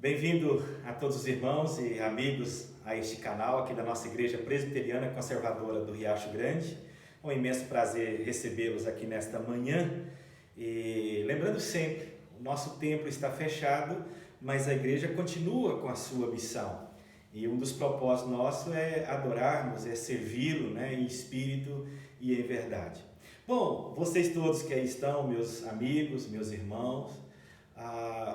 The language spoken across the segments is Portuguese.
Bem-vindo a todos os irmãos e amigos a este canal aqui da nossa Igreja Presbiteriana Conservadora do Riacho Grande. É um imenso prazer recebê-los aqui nesta manhã. E lembrando sempre, o nosso templo está fechado, mas a igreja continua com a sua missão. E um dos propósitos nossos é adorarmos, é servi-lo, em espírito e em verdade. Bom, vocês todos que aí estão, meus amigos, meus irmãos,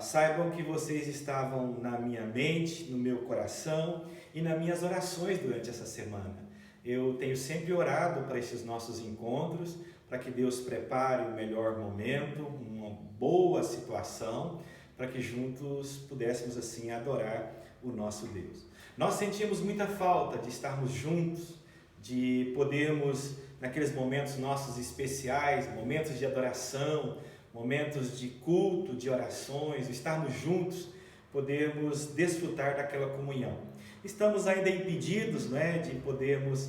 saibam que vocês estavam na minha mente, no meu coração e nas minhas orações durante essa semana. Eu tenho sempre orado para esses nossos encontros, para que Deus prepare o melhor momento, uma boa situação, para que juntos pudéssemos assim adorar o nosso Deus. Nós sentimos muita falta de estarmos juntos, de podermos, naqueles momentos nossos especiais, momentos de adoração, momentos de culto, de orações, estarmos juntos, podermos desfrutar daquela comunhão. Estamos ainda impedidos, de podermos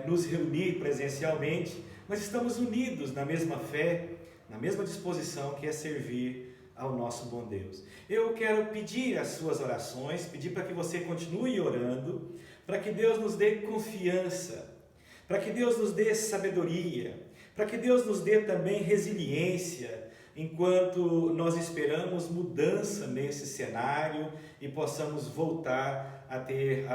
nos reunir presencialmente, mas estamos unidos na mesma fé, na mesma disposição que é servir ao nosso bom Deus. Eu quero pedir as suas orações, pedir para que você continue orando, para que Deus nos dê confiança, para que Deus nos dê sabedoria, para que Deus nos dê também resiliência, enquanto nós esperamos mudança nesse cenário e possamos voltar a ter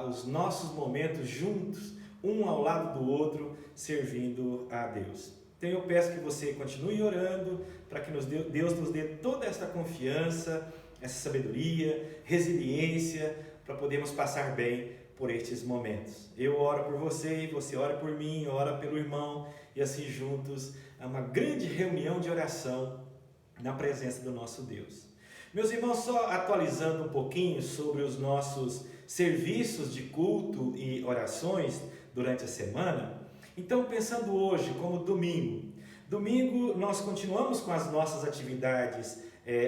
os nossos momentos juntos, um ao lado do outro, servindo a Deus. Então eu peço que você continue orando para que Deus nos dê toda esta confiança, essa sabedoria, resiliência, para podermos passar bem por estes momentos. Eu oro por você, você ora por mim, ora pelo irmão, e assim juntos é uma grande reunião de oração na presença do nosso Deus. Meus irmãos, só atualizando um pouquinho sobre os nossos serviços de culto e orações durante a semana. Então, pensando hoje como domingo nós continuamos com as nossas atividades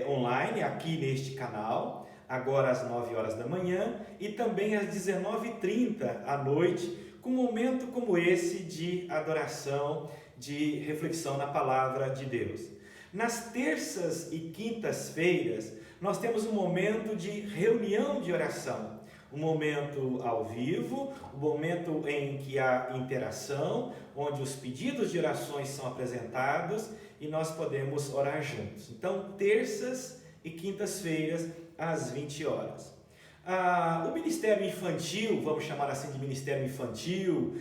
online aqui neste canal, agora às 9 horas da manhã e também às 19h30 à noite, com um momento como esse de adoração, de reflexão na palavra de Deus. Nas terças e quintas-feiras, nós temos um momento de reunião de oração, um momento ao vivo, um momento em que há interação, onde os pedidos de orações são apresentados e nós podemos orar juntos. Então, terças e quintas-feiras, às 20 horas. O Ministério Infantil, vamos chamar assim de Ministério Infantil,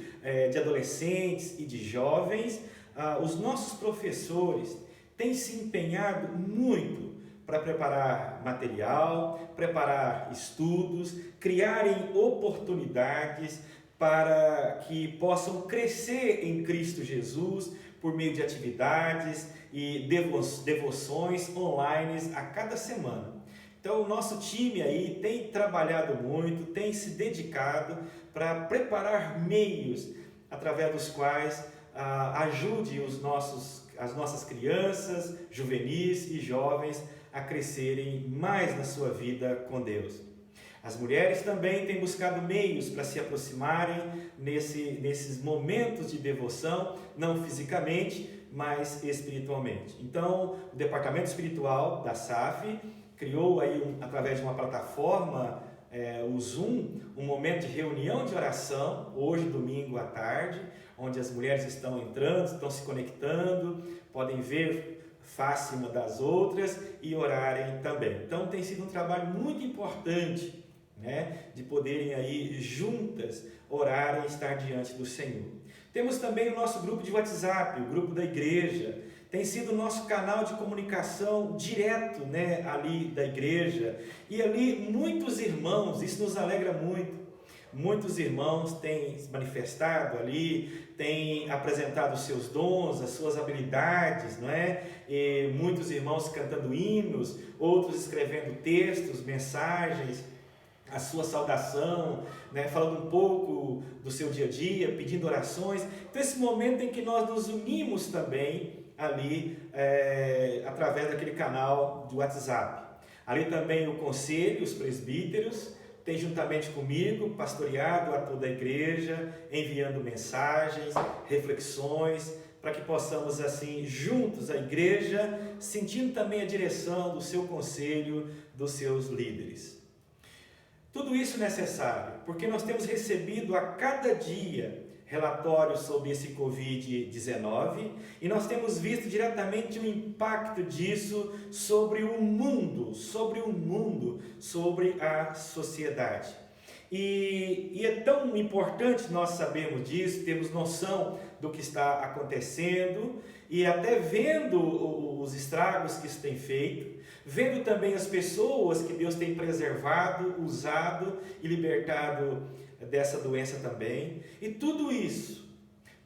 de adolescentes e de jovens, os nossos professores têm se empenhado muito para preparar material, preparar estudos, criarem oportunidades para que possam crescer em Cristo Jesus por meio de atividades e devoções online a cada semana. Então o nosso time aí tem trabalhado muito, tem se dedicado para preparar meios através dos quais ajude as nossas crianças, juvenis e jovens a crescerem mais na sua vida com Deus. As mulheres também têm buscado meios para se aproximarem nesses momentos de devoção, não fisicamente, mas espiritualmente. Então, o Departamento Espiritual da SAF criou aí, através de uma plataforma, o Zoom, um momento de reunião de oração, hoje, domingo à tarde, onde as mulheres estão entrando, estão se conectando, podem ver face uma das outras e orarem também. Então tem sido um trabalho muito importante, de poderem aí juntas orarem e estar diante do Senhor. Temos também o nosso grupo de WhatsApp, o grupo da igreja, tem sido o nosso canal de comunicação direto, ali da igreja, e ali muitos irmãos, isso nos alegra muito. Muitos irmãos têm se manifestado ali, têm apresentado os seus dons, as suas habilidades, E muitos irmãos cantando hinos, outros escrevendo textos, mensagens, a sua saudação, falando um pouco do seu dia a dia, pedindo orações. Então esse momento em que nós nos unimos também ali, através daquele canal do WhatsApp. Ali também o conselho, os presbíteros, tem juntamente comigo pastoreado a toda a igreja, enviando mensagens, reflexões, para que possamos assim, juntos, a igreja, sentindo também a direção do seu conselho, dos seus líderes. Tudo isso é necessário, porque nós temos recebido a cada dia relatórios sobre esse Covid-19 e nós temos visto diretamente o impacto disso sobre o mundo, sobre a sociedade. E é tão importante nós sabermos disso, termos noção do que está acontecendo e até vendo os estragos que isso tem feito, vendo também as pessoas que Deus tem preservado, usado e libertado dessa doença também. E tudo isso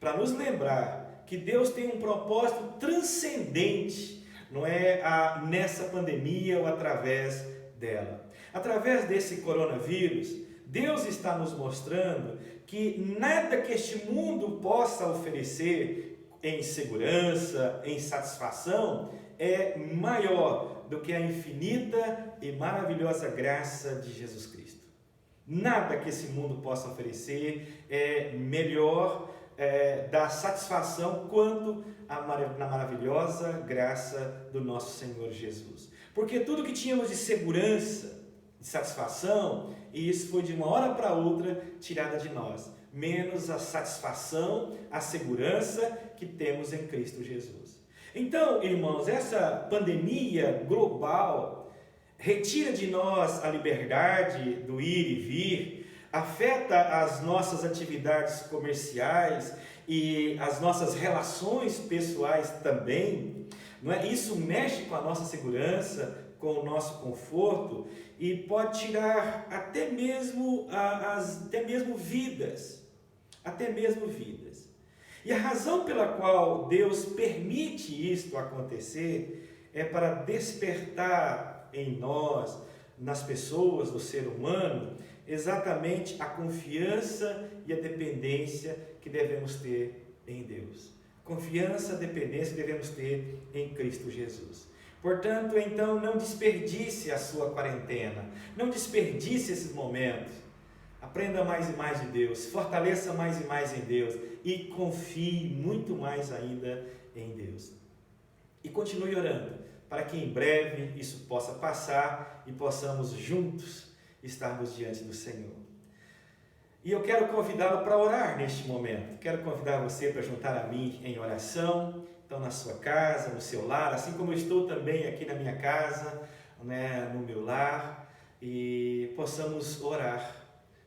para nos lembrar que Deus tem um propósito transcendente, não é nessa pandemia ou através dela. Através desse coronavírus, Deus está nos mostrando que nada que este mundo possa oferecer em segurança, em satisfação, é maior do que a infinita e maravilhosa graça de Jesus Cristo. Nada que esse mundo possa oferecer é melhor, dá satisfação quanto na maravilhosa graça do nosso Senhor Jesus. Porque tudo que tínhamos de segurança, de satisfação, e isso foi de uma hora para outra tirada de nós, menos a satisfação, a segurança que temos em Cristo Jesus. Então, irmãos, essa pandemia global retira de nós a liberdade do ir e vir, afeta as nossas atividades comerciais e as nossas relações pessoais também, não é? Isso mexe com a nossa segurança, com o nosso conforto e pode tirar até mesmo vidas. E a razão pela qual Deus permite isto acontecer é para despertar em nós, nas pessoas, do ser humano, exatamente a confiança e a dependência que devemos ter em Deus. Confiança, dependência que devemos ter em Cristo Jesus. Portanto, então, não desperdice a sua quarentena, não desperdice esses momentos. Aprenda mais e mais de Deus, fortaleça mais e mais em Deus e confie muito mais ainda em Deus. E continue orando para que em breve isso possa passar e possamos juntos estarmos diante do Senhor. E eu quero convidá-lo para orar neste momento. Quero convidar você para juntar a mim em oração. Então, na sua casa, no seu lar, assim como eu estou também aqui na minha casa, né, no meu lar, e possamos orar,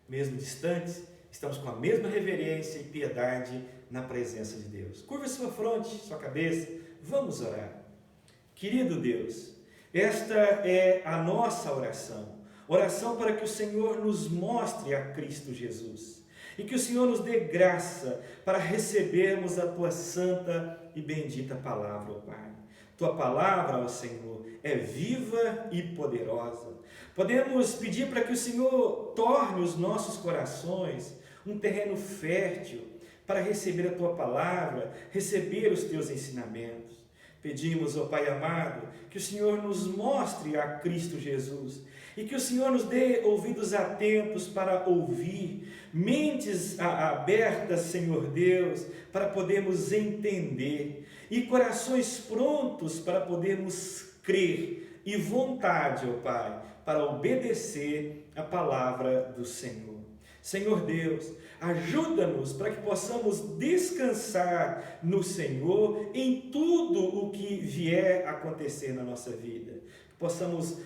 mesmo distantes, estamos com a mesma reverência e piedade na presença de Deus. Curva sua fronte, sua cabeça, vamos orar. Querido Deus, esta é a nossa oração para que o Senhor nos mostre a Cristo Jesus e que o Senhor nos dê graça para recebermos a Tua santa e bendita palavra, ó Pai. Tua palavra, ó Senhor, é viva e poderosa. Podemos pedir para que o Senhor torne os nossos corações um terreno fértil para receber a Tua palavra, receber os Teus ensinamentos. Pedimos, ó Pai amado, que o Senhor nos mostre a Cristo Jesus e que o Senhor nos dê ouvidos atentos para ouvir, mentes abertas, Senhor Deus, para podermos entender e corações prontos para podermos crer e vontade, ó Pai, para obedecer a palavra do Senhor. Senhor Deus, ajuda-nos para que possamos descansar no Senhor em tudo o que vier a acontecer na nossa vida. Que possamos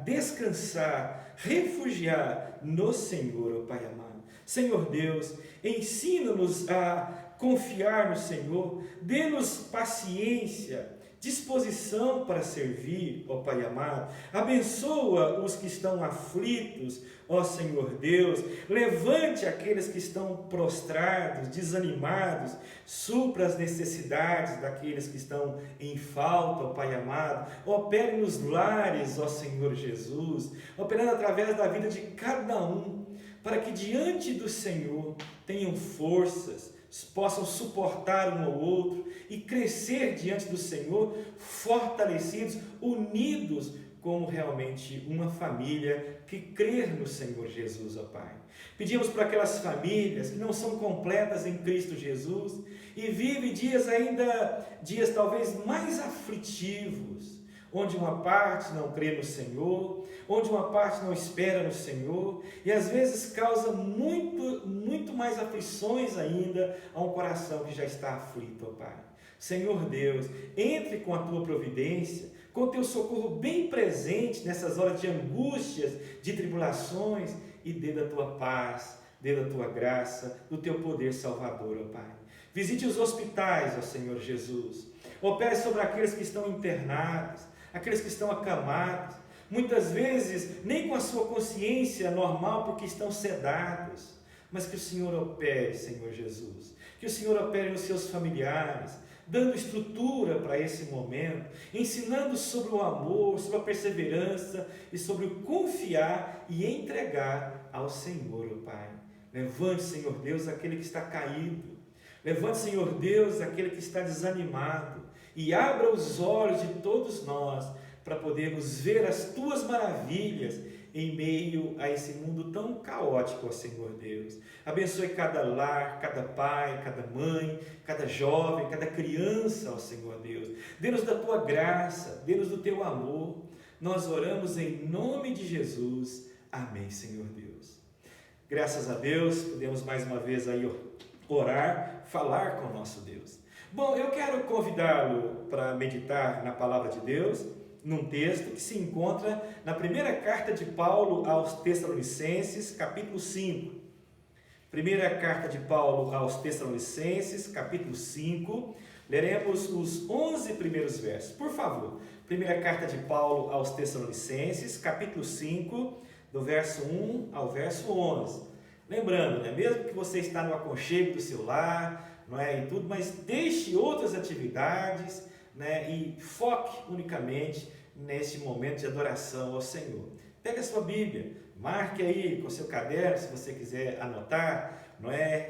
descansar, refugiar no Senhor, ó Pai amado. Senhor Deus, ensina-nos a confiar no Senhor, dê-nos paciência, disposição para servir, ó Pai amado. Abençoa os que estão aflitos, ó Senhor Deus. Levante aqueles que estão prostrados, desanimados. Supra as necessidades daqueles que estão em falta, ó Pai amado. Opere nos lares, ó Senhor Jesus, operando através da vida de cada um, para que diante do Senhor tenham forças, possam suportar um ao outro e crescer diante do Senhor, fortalecidos, unidos como realmente uma família que crê no Senhor Jesus, ó Pai. Pedimos para aquelas famílias que não são completas em Cristo Jesus e vivem dias talvez mais aflitivos, onde uma parte não crê no Senhor, onde uma parte não espera no Senhor, e às vezes causa muito mais aflições ainda a um coração que já está aflito, ó Pai. Senhor Deus, entre com a Tua providência, com o Teu socorro bem presente nessas horas de angústias, de tribulações, e dê da Tua paz, dê da Tua graça, do Teu poder salvador, ó Pai. Visite os hospitais, ó Senhor Jesus. Opere sobre aqueles que estão internados, aqueles que estão acamados, muitas vezes nem com a sua consciência normal, porque estão sedados, mas que o Senhor opere, Senhor Jesus, que o Senhor opere nos seus familiares, dando estrutura para esse momento, ensinando sobre o amor, sobre a perseverança e sobre o confiar e entregar ao Senhor, ó Pai. Levante, Senhor Deus, aquele que está caído, levante, Senhor Deus, aquele que está desanimado, e abra os olhos de todos nós para podermos ver as Tuas maravilhas em meio a esse mundo tão caótico, ó Senhor Deus. Abençoe cada lar, cada pai, cada mãe, cada jovem, cada criança, ó Senhor Deus. Dê-nos da Tua graça, dê-nos do Teu amor. Nós oramos em nome de Jesus. Amém, Senhor Deus. Graças a Deus, podemos mais uma vez aí orar, falar com o nosso Deus. Bom, eu quero convidá-lo para meditar na Palavra de Deus, num texto que se encontra na primeira carta de Paulo aos Tessalonicenses, capítulo 5. Primeira carta de Paulo aos Tessalonicenses, capítulo 5. Leremos os 11 primeiros versos. Por favor, primeira carta de Paulo aos Tessalonicenses, capítulo 5, do verso 1 ao verso 11. Lembrando, né, mesmo que você está no aconchego do seu lar, não é, e tudo, mas deixe outras atividades, né, e foque unicamente neste momento de adoração ao Senhor. Pega a sua Bíblia, marque aí com o seu caderno, se você quiser anotar, não é?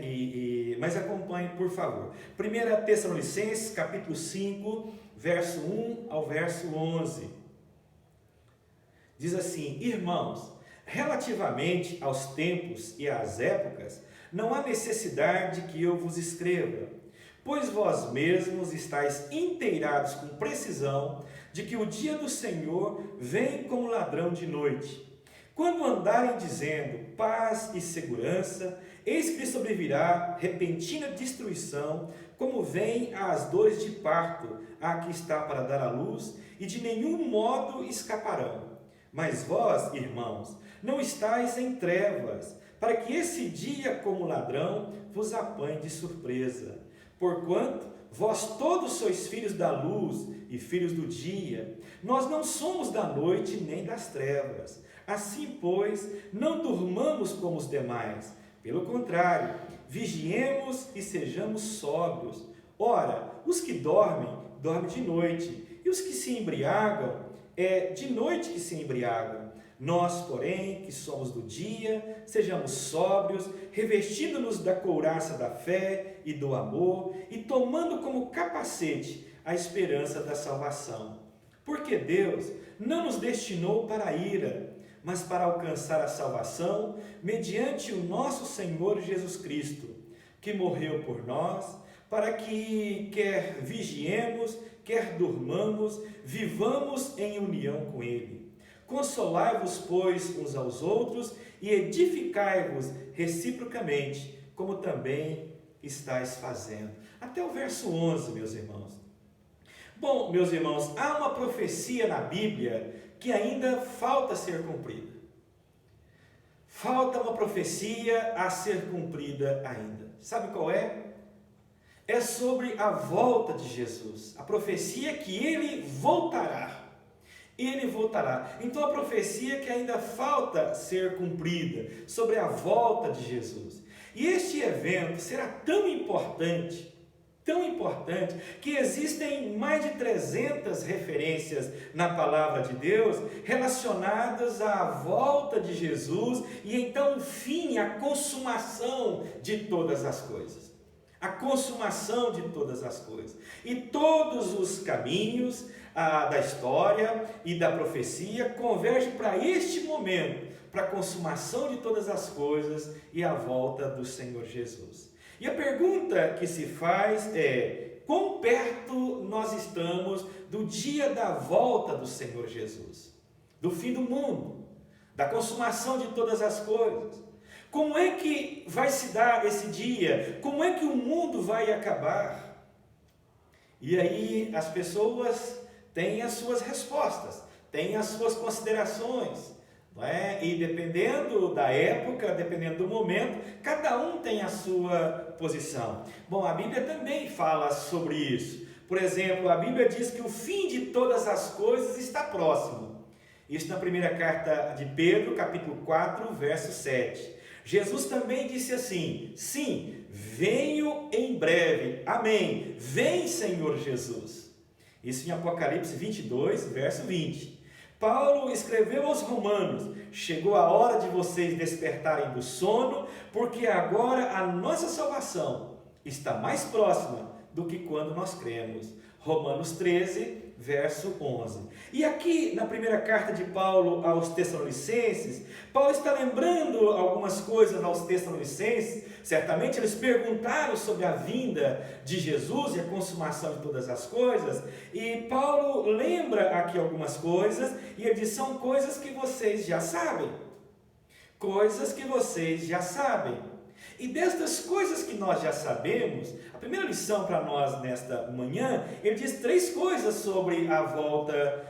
Mas acompanhe, por favor. 1 Tessalonicenses, capítulo 5, verso 1 ao verso 11. Diz assim: Irmãos, relativamente aos tempos e às épocas, não há necessidade que eu vos escreva, pois vós mesmos estáis inteirados com precisão de que o dia do Senhor vem como ladrão de noite. Quando andarem dizendo paz e segurança, eis que lhes sobrevirá repentina destruição, como vem as dores de parto, a que está para dar à luz, e de nenhum modo escaparão. Mas vós, irmãos, não estáis em trevas, para que esse dia, como ladrão, vos apanhe de surpresa. Porquanto vós todos sois filhos da luz e filhos do dia, nós não somos da noite nem das trevas. Assim, pois, não durmamos como os demais. Pelo contrário, vigiemos e sejamos sóbrios. Ora, os que dormem, dormem de noite, e os que se embriagam, é de noite que se embriagam. Nós, porém, que somos do dia, sejamos sóbrios, revestindo-nos da couraça da fé e do amor, e tomando como capacete a esperança da salvação. Porque Deus não nos destinou para a ira, mas para alcançar a salvação, mediante o nosso Senhor Jesus Cristo, que morreu por nós, para que, quer vigiemos, quer durmamos, vivamos em união com Ele. Consolai-vos, pois, uns aos outros e edificai-vos reciprocamente, como também estáis fazendo. Até o verso 11, meus irmãos. Bom, meus irmãos, há uma profecia na Bíblia que ainda falta ser cumprida. Falta uma profecia a ser cumprida ainda. Sabe qual é? É sobre a volta de Jesus. A profecia que Ele voltará. Ele voltará. Então a profecia que ainda falta ser cumprida sobre a volta de Jesus. E este evento será tão importante, que existem mais de 300 referências na palavra de Deus relacionadas à volta de Jesus e então o fim, a consumação de todas as coisas. a consumação de todas as coisas. E todos os caminhos da história e da profecia convergem para este momento, para a consumação de todas as coisas e a volta do Senhor Jesus. E a pergunta que se faz é: quão perto nós estamos do dia da volta do Senhor Jesus? Do fim do mundo, da consumação de todas as coisas. Como é que vai se dar esse dia? Como é que o mundo vai acabar? E aí as pessoas têm as suas respostas, têm as suas considerações, não é? E dependendo da época, dependendo do momento, cada um tem a sua posição. Bom, a Bíblia também fala sobre isso. Por exemplo, a Bíblia diz que o fim de todas as coisas está próximo. Isso na primeira carta de Pedro, capítulo 4, verso 7. Jesus também disse assim: sim, venho em breve, amém, vem Senhor Jesus. Isso em Apocalipse 22, verso 20. Paulo escreveu aos Romanos: chegou a hora de vocês despertarem do sono, porque agora a nossa salvação está mais próxima do que quando nós cremos. Romanos 13, verso 11. E aqui na primeira carta de Paulo aos Tessalonicenses, Paulo está lembrando algumas coisas aos Tessalonicenses. Certamente eles perguntaram sobre a vinda de Jesus e a consumação de todas as coisas, e Paulo lembra aqui algumas coisas, e ele diz: são coisas que vocês já sabem. Coisas que vocês já sabem. E destas coisas que nós já sabemos, a primeira lição para nós nesta manhã, ele diz 3 coisas sobre a volta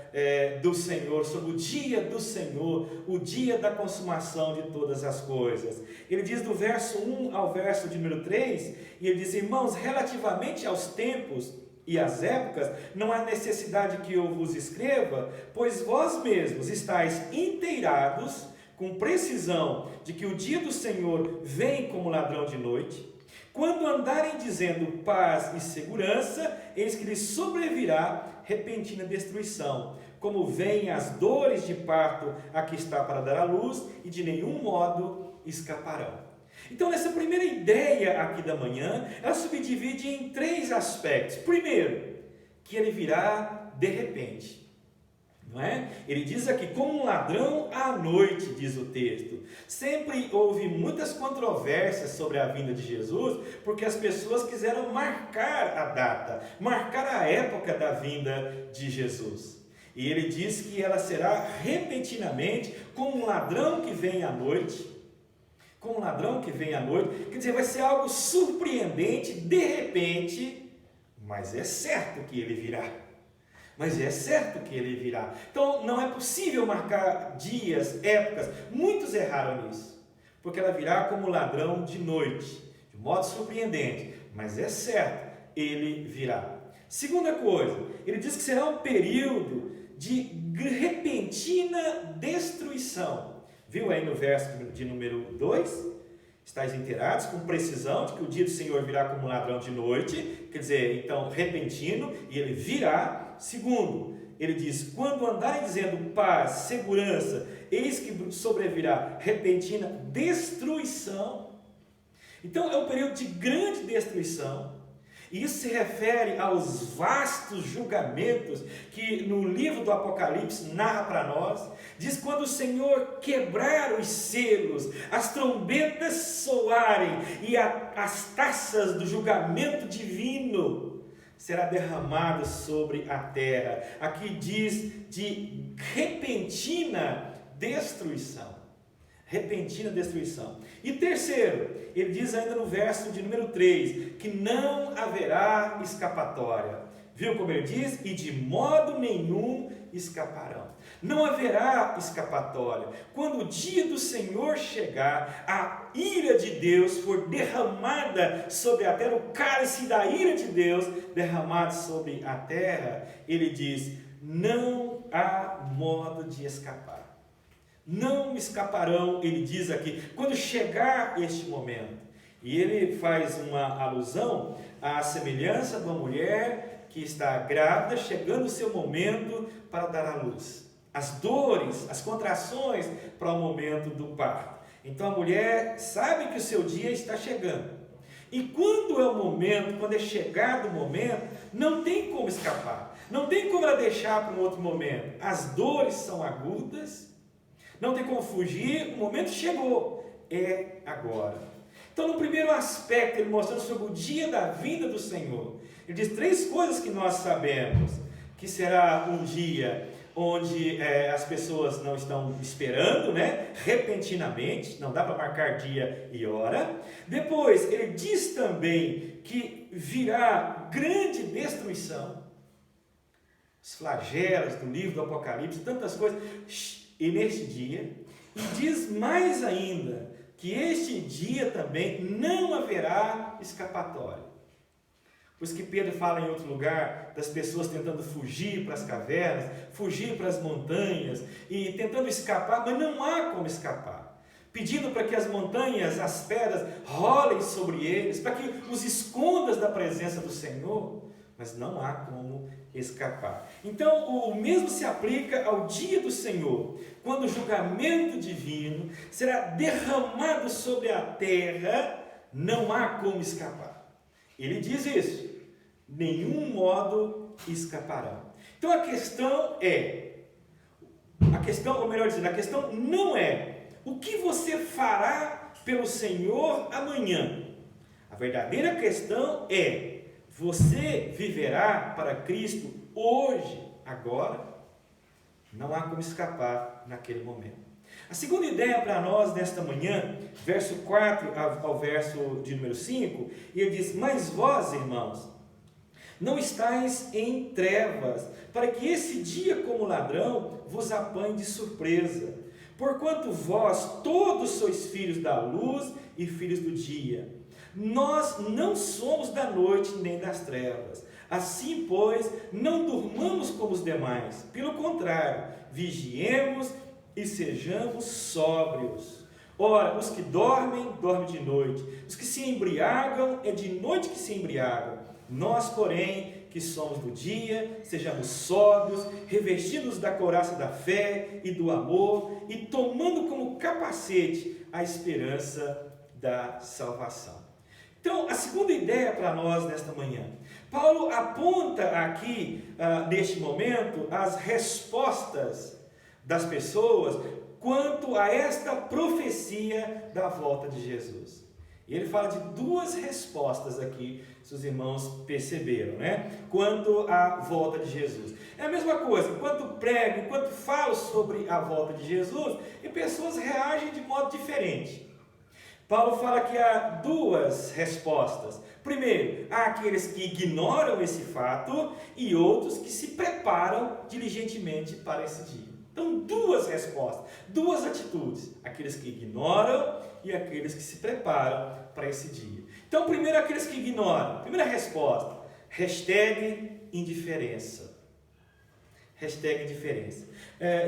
do Senhor, sobre o dia do Senhor, o dia da consumação de todas as coisas. Ele diz do verso 1 ao verso de número 3, e ele diz: irmãos, relativamente aos tempos e às épocas, não há necessidade que eu vos escreva, pois vós mesmos estáis inteirados com precisão de que o dia do Senhor vem como ladrão de noite. Quando andarem dizendo paz e segurança, eis que lhes sobrevirá repentina destruição, como vêm as dores de parto a que está para dar à luz, e de nenhum modo escaparão. Então, nessa primeira ideia aqui da manhã, ela subdivide em 3 aspectos. Primeiro, que ele virá de repente. Não é? Ele diz aqui, como um ladrão à noite, diz o texto. Sempre houve muitas controvérsias sobre a vinda de Jesus, porque as pessoas quiseram marcar a data, marcar a época da vinda de Jesus. E ele diz que ela será repentinamente, como um ladrão que vem à noite. Como um ladrão que vem à noite, quer dizer, vai ser algo surpreendente, de repente, mas é certo que ele virá. Mas é certo que ele virá. Então não é possível marcar dias, épocas. Muitos erraram nisso, porque ela virá como ladrão de noite, de modo surpreendente. Mas é certo, ele virá. Segunda coisa, ele diz que será um período de repentina destruição. Viu aí no verso de número 2? Estais inteirados com precisão de que o dia do Senhor virá como ladrão de noite, quer dizer, então, repentino, e ele virá. Segundo, ele diz, quando andarem dizendo paz, segurança, eis que sobrevirá repentina destruição. Então, é um período de grande destruição. E isso se refere aos vastos julgamentos que no livro do Apocalipse narra para nós. Diz quando o Senhor quebrar os selos, as trombetas soarem e as taças do julgamento divino será derramado sobre a terra. Aqui diz de repentina destruição. Repentina destruição. E terceiro, ele diz ainda no verso de número 3, que não haverá escapatória. Viu como ele diz? E de modo nenhum escaparão. Não haverá escapatória. Quando o dia do Senhor chegar, a ira de Deus for derramada sobre a terra, o cálice da ira de Deus derramado sobre a terra, ele diz, não há modo de escapar. Não escaparão, ele diz aqui, quando chegar este momento. E ele faz uma alusão à semelhança de uma mulher que está grávida, chegando o seu momento para dar à luz. As dores, as contrações para o momento do parto. Então a mulher sabe que o seu dia está chegando. E quando é o momento, quando é chegado o momento, não tem como escapar. Não tem como ela deixar para um outro momento. As dores são agudas, não tem como fugir, o momento chegou. É agora. Então, no primeiro aspecto, ele mostrando sobre o dia da vinda do Senhor. Ele diz 3 coisas que nós sabemos. Que será um dia onde as pessoas não estão esperando, né? Repentinamente, não dá para marcar dia e hora. Depois, ele diz também que virá grande destruição. Os flagelos do livro do Apocalipse, tantas coisas. E neste dia, e diz mais ainda, que este dia também não haverá escapatória. Por isso que Pedro fala em outro lugar das pessoas tentando fugir para as cavernas, fugir para as montanhas e tentando escapar, mas não há como escapar. Pedindo para que as montanhas, as pedras rolem sobre eles, para que os escondas da presença do Senhor, mas não há como escapar. Então, o mesmo se aplica ao dia do Senhor, quando o julgamento divino será derramado sobre a terra, não há como escapar. Ele diz isso, nenhum modo escaparão. Então a questão não é o que você fará pelo Senhor amanhã. A verdadeira questão é, você viverá para Cristo hoje, agora? Não há como escapar naquele momento. A segunda ideia para nós nesta manhã, verso 4 ao verso de número 5, ele diz: mas vós, irmãos, não estáis em trevas, para que esse dia como ladrão vos apanhe de surpresa. Porquanto vós todos sois filhos da luz e filhos do dia. Nós não somos da noite nem das trevas. Assim, pois, não durmamos como os demais. Pelo contrário, vigiemos e sejamos sóbrios. Ora, os que dormem, dormem de noite. Os que se embriagam, é de noite que se embriagam. Nós, porém, que somos do dia, sejamos sóbrios, revestidos da couraça da fé e do amor, e tomando como capacete a esperança da salvação. Então, a segunda ideia para nós nesta manhã, Paulo aponta aqui, neste momento, as respostas das pessoas quanto a esta profecia da volta de Jesus. E ele fala de 2 respostas aqui, se os irmãos perceberam, né? Quanto à volta de Jesus. É a mesma coisa, enquanto prego, enquanto falo sobre a volta de Jesus, e pessoas reagem de modo diferente. Paulo fala que há 2 respostas. Primeiro, há aqueles que ignoram esse fato e outros que se preparam diligentemente para esse dia. Então, 2 respostas, 2 atitudes. Aqueles que ignoram e aqueles que se preparam para esse dia. Então, primeiro, aqueles que ignoram. Primeira resposta, #indiferença. #indiferença.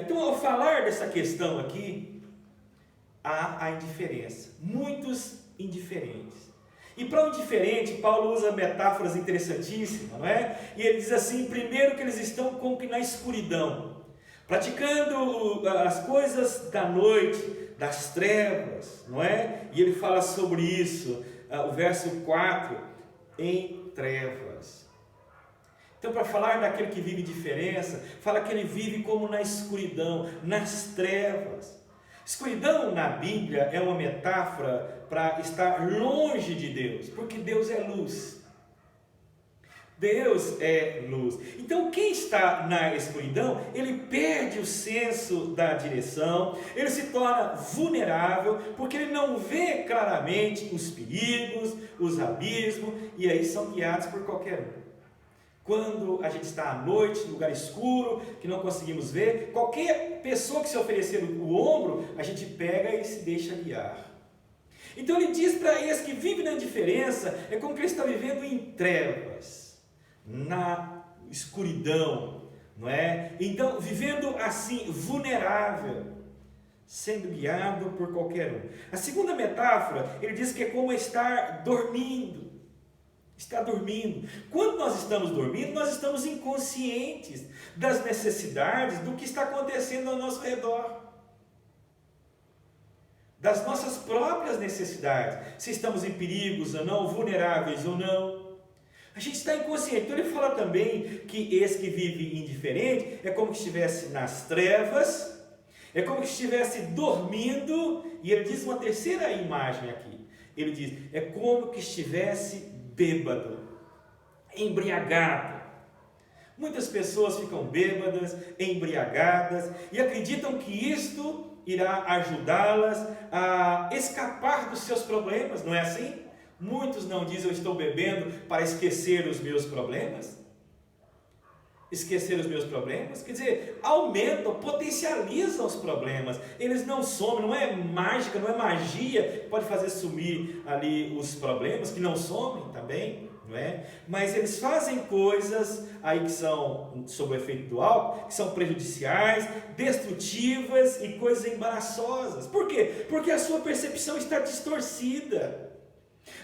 Então, ao falar dessa questão aqui, há a indiferença. Muitos indiferentes. E para o indiferente, Paulo usa metáforas interessantíssimas, não é? E ele diz assim, primeiro que eles estão como que na escuridão, praticando as coisas da noite, das trevas, não é? E ele fala sobre isso, o verso 4, em trevas. Então, para falar daquele que vive diferença, fala que ele vive como na escuridão, nas trevas. Escuridão na Bíblia é uma metáfora para estar longe de Deus, porque Deus é luz. Deus é luz. Então, quem está na escuridão, ele perde o senso da direção, ele se torna vulnerável, porque ele não vê claramente os perigos, os abismos, e aí são guiados por qualquer um. Quando a gente está à noite, em lugar escuro, que não conseguimos ver, qualquer pessoa que se oferecer o ombro, a gente pega e se deixa guiar. Então ele diz para eles que vivem na indiferença, é como que ele está vivendo em trevas, na escuridão, não é? Então, vivendo assim, vulnerável, sendo guiado por qualquer um. A segunda metáfora, ele diz que é como estar dormindo. Está dormindo. Quando nós estamos dormindo, nós estamos inconscientes das necessidades do que está acontecendo ao nosso redor. das nossas próprias necessidades, se estamos em perigos ou não, vulneráveis ou não. A gente está inconsciente. Então ele fala também que esse que vive indiferente é como que estivesse nas trevas, é como que estivesse dormindo, e ele diz uma terceira imagem aqui. Ele diz, é como que estivesse bêbado, embriagado. Muitas pessoas ficam bêbadas, embriagadas, e acreditam que isto irá ajudá-las a escapar dos seus problemas, não é assim? Muitos não dizem, eu estou bebendo para esquecer os meus problemas. Esquecer os meus problemas, quer dizer, aumentam, potencializam os problemas, eles não somem, não é mágica, não é magia que pode fazer sumir ali os problemas, que não somem também, não é? Mas eles fazem coisas aí que são, sob o efeito do álcool, que são prejudiciais, destrutivas e coisas embaraçosas. Por quê? Porque a sua percepção está distorcida,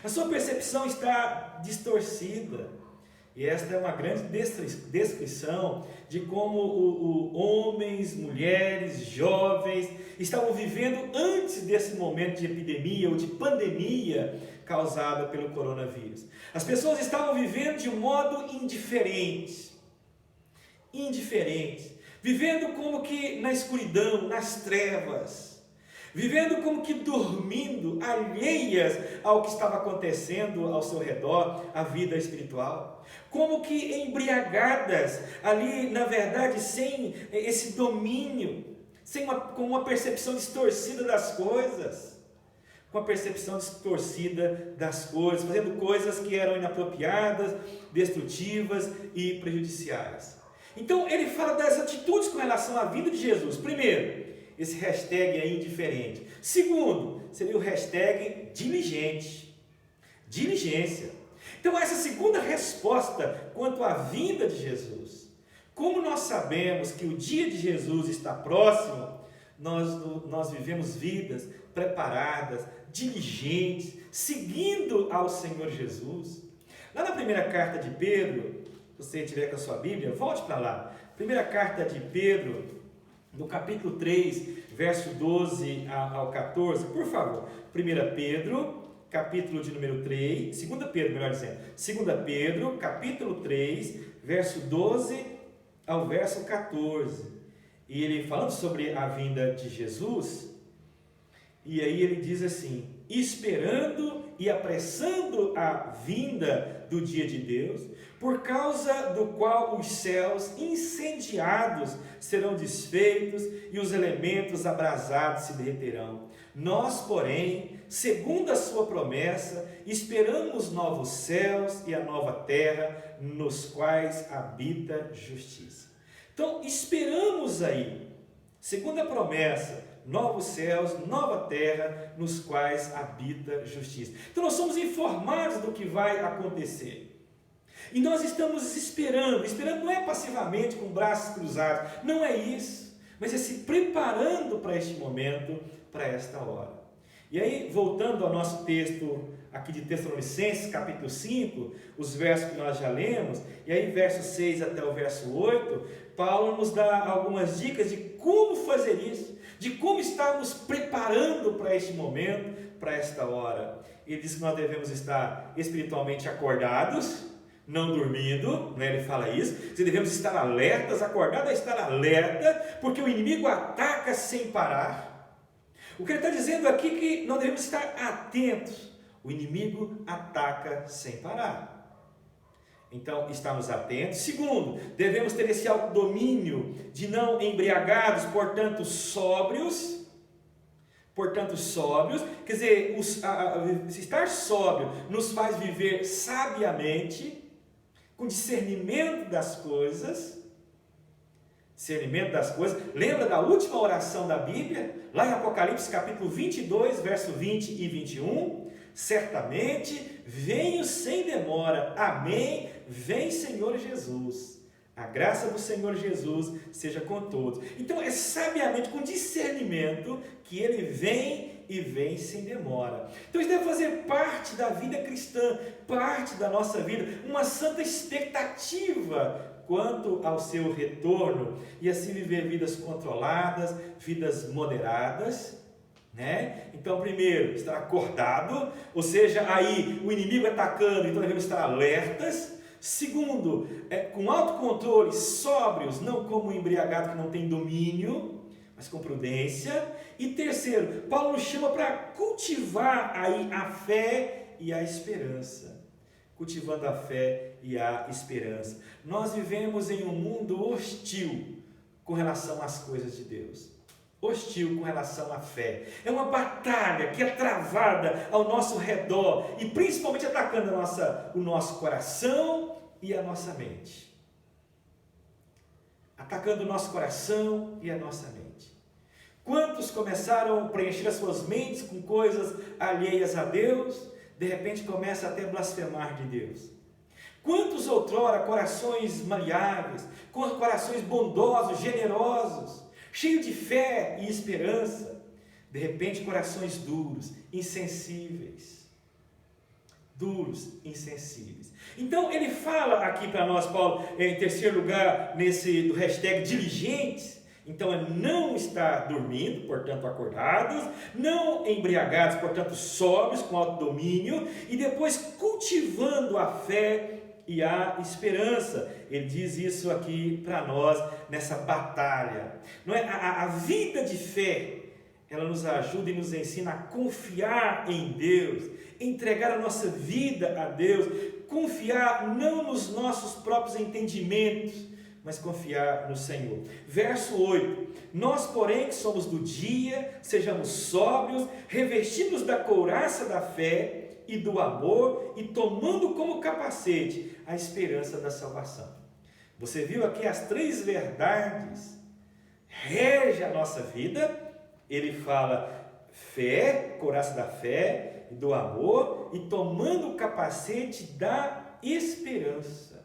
a sua percepção está distorcida. E esta é uma grande descrição de como homens, mulheres, jovens estavam vivendo antes desse momento de epidemia ou de pandemia causada pelo coronavírus. As pessoas estavam vivendo de um modo indiferente, vivendo como que na escuridão, nas trevas, vivendo como que dormindo, alheias ao que estava acontecendo ao seu redor, a vida espiritual, como que embriagadas, ali na verdade sem esse domínio, com uma percepção distorcida das coisas, fazendo coisas que eram inapropriadas, destrutivas e prejudiciais. Então ele fala das atitudes com relação à vida de Jesus. Primeiro, esse hashtag é indiferente. Segundo, seria o hashtag diligente. Diligência. Então essa segunda resposta quanto à vinda de Jesus. Como nós sabemos que o dia de Jesus está próximo, nós vivemos vidas preparadas, diligentes, seguindo ao Senhor Jesus. Lá na primeira carta de Pedro, se você tiver com a sua Bíblia, volte para lá. Primeira carta de Pedro, no capítulo 3, verso 12 ao 14, por favor. 1 Pedro, capítulo de número 3, 2 Pedro, melhor dizendo, 2 Pedro, capítulo 3, verso 12 ao verso 14. E ele falando sobre a vinda de Jesus, e aí ele diz assim, esperando e apressando a vinda do dia de Deus, por causa do qual os céus incendiados serão desfeitos e os elementos abrasados se derreterão. Nós, porém, segundo a sua promessa, esperamos novos céus e a nova terra, nos quais habita justiça. Então, esperamos aí, segundo a promessa, novos céus, nova terra, nos quais habita justiça. Então nós somos informados do que vai acontecer. E nós estamos esperando não é passivamente com braços cruzados, não é isso, mas é se preparando para este momento, para esta hora. E aí, voltando ao nosso texto aqui de Tessalonicenses, capítulo 5, os versos que nós já lemos, e aí verso 6 até o verso 8, Paulo nos dá algumas dicas de como fazer isso, de como estarmos preparando para este momento, para esta hora. Ele diz que nós devemos estar espiritualmente acordados, não dormindo, né? Ele fala isso, devemos estar alertas, acordado é estar alerta, porque o inimigo ataca sem parar. O que ele está dizendo aqui é que nós devemos estar atentos, o inimigo ataca sem parar. Então, estamos atentos. Segundo, devemos ter esse autodomínio de não embriagados, portanto sóbrios, quer dizer, estar sóbrio nos faz viver sabiamente, com discernimento das coisas. Lembra da última oração da Bíblia? Lá em Apocalipse capítulo 22, verso 20 e 21. Certamente venho sem demora. Amém. Vem Senhor Jesus. A graça do Senhor Jesus seja com todos. Então é sabiamente, com discernimento, que Ele vem e vem sem demora. Então isso deve fazer parte da vida cristã, parte da nossa vida, uma santa expectativa quanto ao seu retorno, e assim viver vidas controladas, vidas moderadas, né? Então, primeiro, estar acordado, ou seja, aí o inimigo atacando, então devemos estar alertas. Segundo, com autocontrole, sóbrios, não como embriagado que não tem domínio, mas com prudência. E terceiro, Paulo nos chama para cultivar aí a fé e a esperança. Cultivando a fé e a esperança. Nós vivemos em um mundo hostil com relação às coisas de Deus. Hostil com relação à fé. É uma batalha que é travada ao nosso redor e principalmente atacando o nosso coração e a nossa mente. Atacando o nosso coração e a nossa mente. Quantos começaram a preencher as suas mentes com coisas alheias a Deus, de repente começa até a blasfemar de Deus? Quantos outrora corações maleáveis, corações bondosos, generosos, cheios de fé e esperança, de repente corações duros, insensíveis. Duros, insensíveis. Então ele fala aqui para nós, Paulo, em terceiro lugar, do hashtag diligentes. Então é não estar dormindo, portanto acordados, não embriagados, portanto sóbrios, com autodomínio, e depois cultivando a fé e a esperança. Ele diz isso aqui para nós nessa batalha. Não é? A vida de fé, ela nos ajuda e nos ensina a confiar em Deus, entregar a nossa vida a Deus, confiar não nos nossos próprios entendimentos, mas confiar no Senhor. Verso 8: nós, porém, que somos do dia, sejamos sóbrios, revestidos da couraça da fé e do amor, e tomando como capacete a esperança da salvação. Você viu aqui as três verdades regem a nossa vida. Ele fala fé, couraça da fé, do amor, e tomando o capacete da esperança.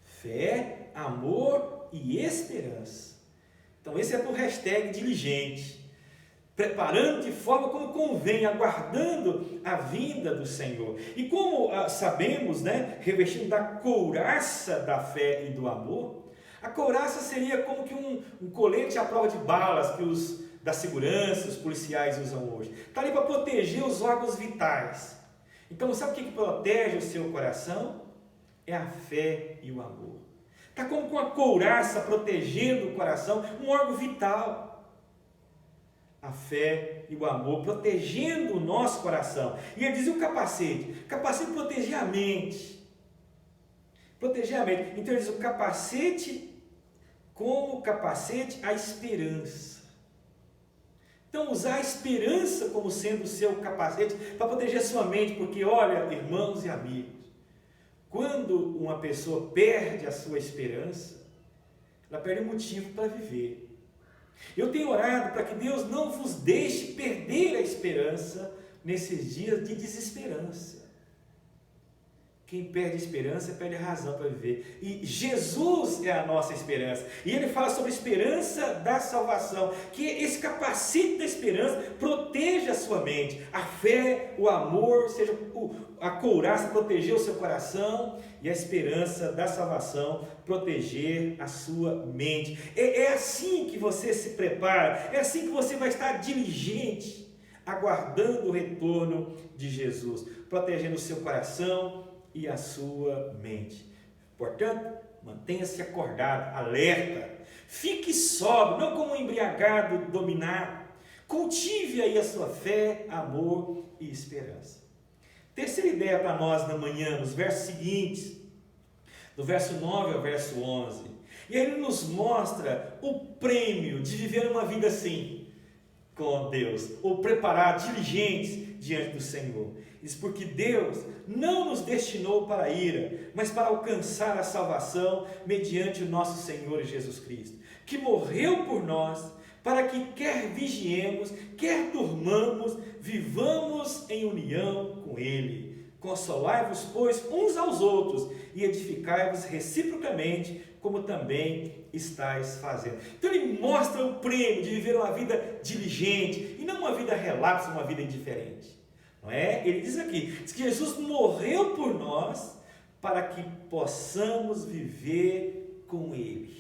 Fé, amor e esperança. Então esse é para o hashtag diligente. Preparando de forma como convém, aguardando a vinda do Senhor. E como sabemos, né, revestindo da couraça da fé e do amor, a couraça seria como que um colete à prova de balas que da segurança, os policiais usam hoje. Está ali para proteger os órgãos vitais. Então sabe o que protege o seu coração? É a fé e o amor. Está como com a couraça protegendo o coração, um órgão vital. A fé e o amor protegendo o nosso coração. E ele diz o capacete. Capacete proteger a mente. Proteger a mente. Então ele diz o capacete, como capacete, a esperança. Então usar a esperança como sendo o seu capacete para proteger a sua mente. Porque olha, irmãos e amigos, quando uma pessoa perde a sua esperança, ela perde motivo para viver. Eu tenho orado para que Deus não vos deixe perder a esperança nesses dias de desesperança. Quem perde a esperança perde a razão para viver. E Jesus é a nossa esperança. E ele fala sobre a esperança da salvação. Que esse capacete da esperança proteja a sua mente. A fé, o amor, seja a couraça proteger o seu coração. E a esperança da salvação proteger a sua mente. É assim que você se prepara. É assim que você vai estar diligente, aguardando o retorno de Jesus. Protegendo o seu coração e a sua mente. Portanto, mantenha-se acordado, alerta, fique sóbrio, não como um embriagado dominado. Cultive aí a sua fé, amor e esperança. Terceira ideia para nós na manhã, nos versos seguintes, do verso 9 ao verso 11. E aí ele nos mostra o prêmio de viver uma vida assim, com Deus, ou preparar diligentes diante do Senhor. Isso porque Deus não nos destinou para a ira, mas para alcançar a salvação mediante o nosso Senhor Jesus Cristo, que morreu por nós, para que quer vigiemos, quer durmamos, vivamos em união com Ele. Consolai-vos, pois, uns aos outros, e edificai-vos reciprocamente, como também estáis fazendo. Então ele mostra o prêmio de viver uma vida diligente, e não uma vida relapsa, uma vida indiferente. Não é? Ele diz aqui, diz que Jesus morreu por nós, para que possamos viver com Ele.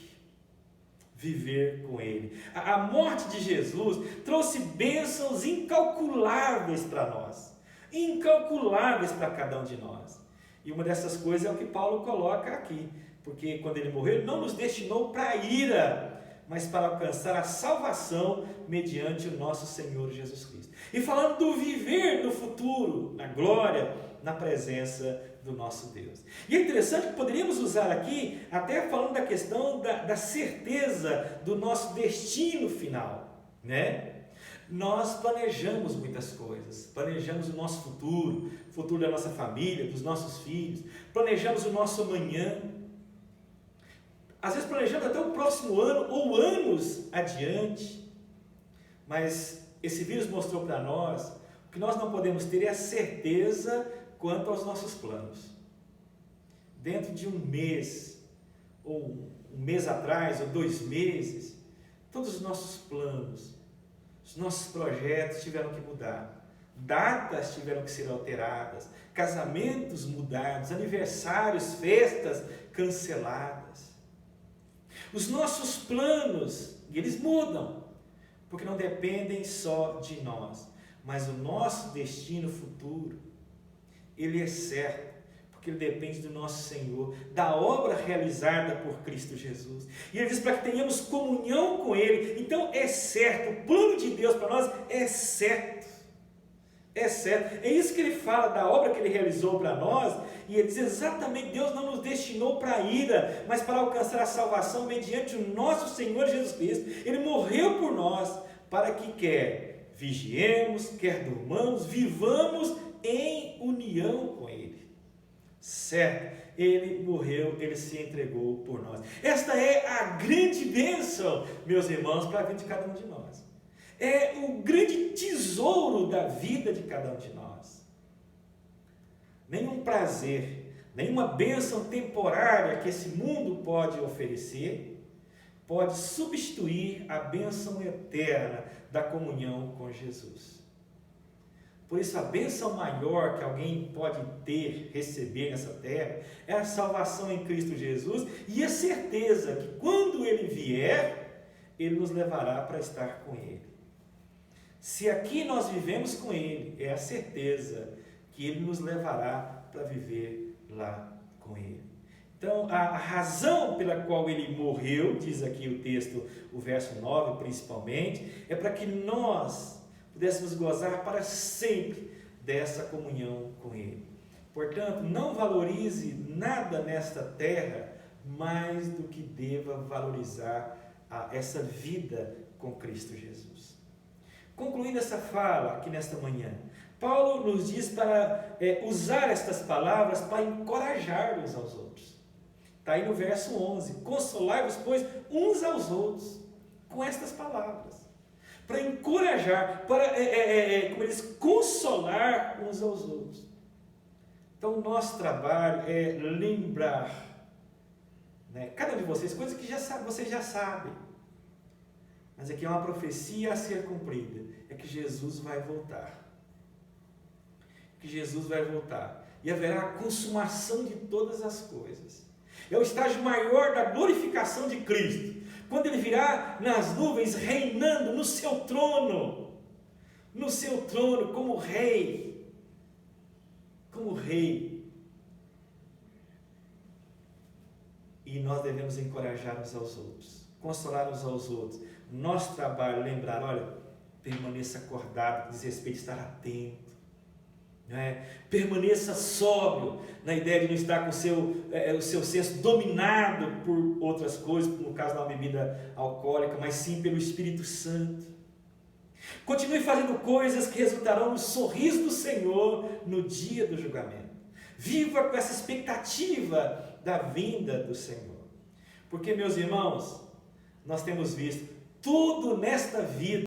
viver com Ele. A morte de Jesus trouxe bênçãos incalculáveis para nós, incalculáveis para cada um de nós. E uma dessas coisas é o que Paulo coloca aqui, porque quando Ele morreu, Ele não nos destinou para a ira, mas para alcançar a salvação mediante o nosso Senhor Jesus Cristo. E falando do viver no futuro, na glória, na presença do nosso Deus. E é interessante que poderíamos usar aqui, até falando da questão da certeza do nosso destino final, né? Nós planejamos muitas coisas, planejamos o nosso futuro, o futuro da nossa família, dos nossos filhos, planejamos o nosso amanhã, às vezes planejando até o próximo ano ou anos adiante, mas esse vírus mostrou para nós o que nós não podemos ter é a certeza quanto aos nossos planos. Dentro de um mês, ou um mês atrás, ou 2 meses, todos os nossos planos, os nossos projetos tiveram que mudar, datas tiveram que ser alteradas, casamentos mudados, aniversários, festas canceladas. Os nossos planos, eles mudam, porque não dependem só de nós, mas o nosso destino futuro, ele é certo, porque ele depende do nosso Senhor, da obra realizada por Cristo Jesus. E ele diz para que tenhamos comunhão com Ele. Então é certo, o plano de Deus para nós é certo. É certo. É isso que ele fala da obra que ele realizou para nós. E ele diz exatamente, Deus não nos destinou para a ira, mas para alcançar a salvação mediante o nosso Senhor Jesus Cristo. Ele morreu por nós, para que quer vigiemos, quer durmamos, vivamos em união com Ele. Certo, Ele morreu, Ele se entregou por nós. Esta é a grande bênção, meus irmãos, para a vida de cada um de nós. É o grande tesouro da vida de cada um de nós. Nenhum prazer, nenhuma bênção temporária que esse mundo pode oferecer, pode substituir a bênção eterna da comunhão com Jesus. Por isso, a bênção maior que alguém pode ter, receber nessa terra, é a salvação em Cristo Jesus e a certeza que quando Ele vier, Ele nos levará para estar com Ele. Se aqui nós vivemos com Ele, é a certeza que Ele nos levará para viver lá com Ele. Então, a razão pela qual Ele morreu, diz aqui o texto, o verso 9 principalmente, é para que nós pudéssemos gozar para sempre dessa comunhão com Ele. Portanto, não valorize nada nesta terra mais do que deva valorizar essa vida com Cristo Jesus. Concluindo essa fala aqui nesta manhã, Paulo nos diz para usar estas palavras para encorajar uns aos outros. Está aí no verso 11, consolai-vos, pois, uns aos outros, com estas palavras. Para encorajar, para, como eles, consolar uns aos outros. Então, o nosso trabalho é lembrar, né, cada um de vocês, coisas que vocês já sabem, mas aqui é uma profecia a ser cumprida, é que Jesus vai voltar. Que Jesus vai voltar, e haverá a consumação de todas as coisas. É o estágio maior da glorificação de Cristo, quando Ele virá nas nuvens reinando no seu trono como rei, e nós devemos encorajar uns aos outros, consolar uns aos outros. Nosso trabalho, lembrar, olha, permaneça acordado, diz respeito a estar atento, né? Permaneça sóbrio, na ideia de não estar com o seu senso dominado por outras coisas, no caso da bebida alcoólica, mas sim pelo Espírito Santo. Continue fazendo coisas que resultarão no sorriso do Senhor no dia do julgamento. Viva com essa expectativa da vinda do Senhor. Porque, meus irmãos, nós temos visto tudo nesta vida